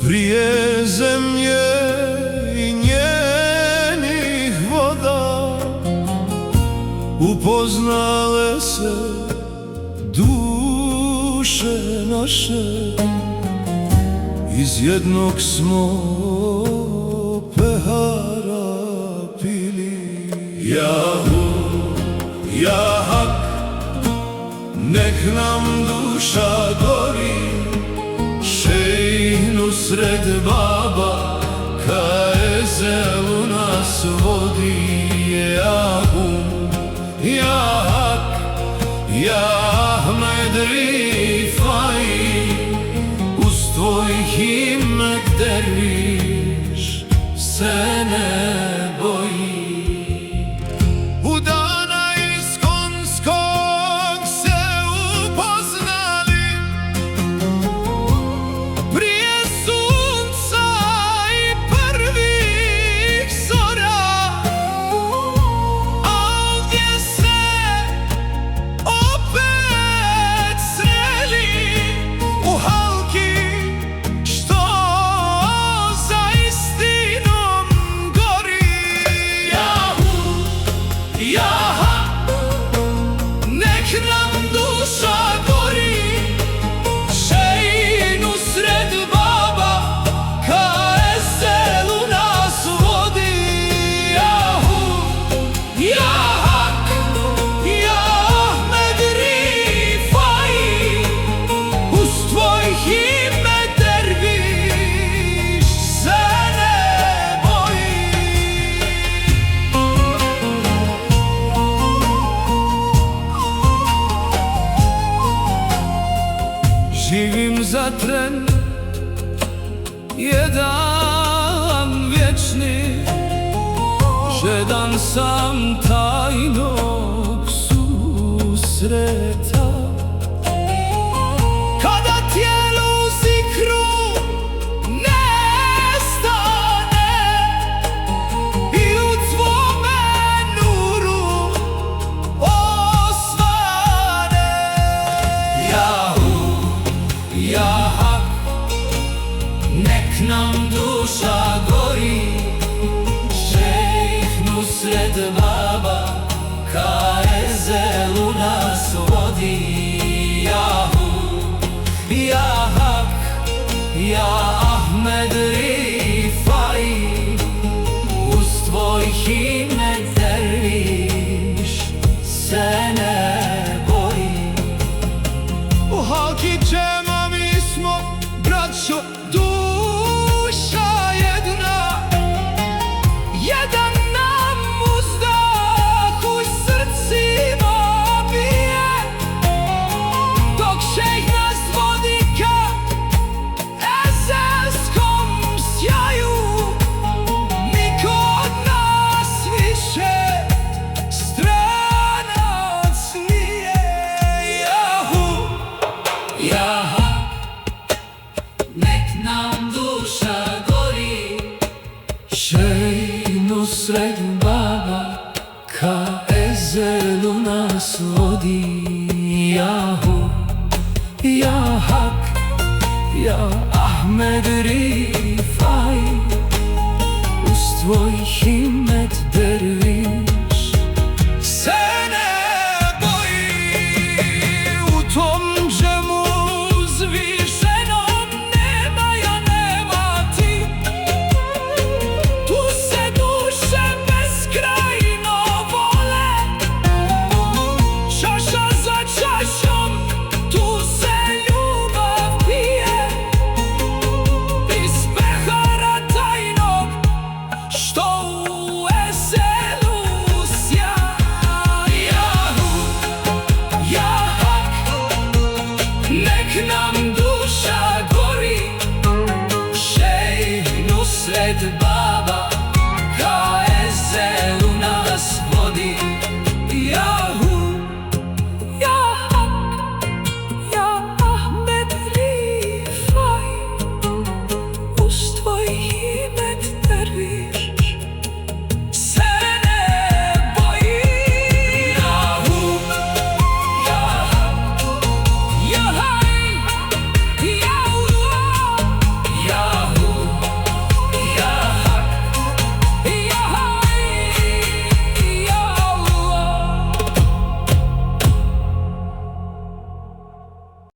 prije zemlje i njenih voda upoznale se duše naše, iz jednog smo pehara pili. Jahu, ja hak, nek nam duša gori, Šejh Nusret Baba ka ezelu nas vodi. Jahu, ja hak, ja Ahmed Rifai, uz tvoj himmet derviš se ne boji. U dana iz konskog se upoznali, prije sunca i prvih zora, a ovdje se opet sreli u halki što za istinom gori. Jahu, jaha, nek nam duša gori, Šejh Nusret Baba ka ezelu nas vodi. Jahu, ja hak, ja Ahmed Rifai, uz tvoj himmet derviš se ne boji. Živim za tren jedan vječni, žedan sam tajnog susreta, kada tijelo u zikru nestane i u tvome nuru osvane. Jahu, ja hak, nek nam duša gori, Šejh Nusret Baba ka ezelu nas vodi. Jahu, ja hak, ja Ahmed Rifai, uz tvoj himmet derviš se ne boji. U halki džema mi smo, braćo, duša jedna, jedan nam uzdah u srcima bije, dok Šejh nas vodi ka ezelskom sjaju. Niko od nas više stranac nije. Jahu, jaha, nek nam duša gori, Šejh Nusret Baba ka ezelu nas vodi. Jahu, ja hak, ja Ahmed Rifai, uz tvoj himmet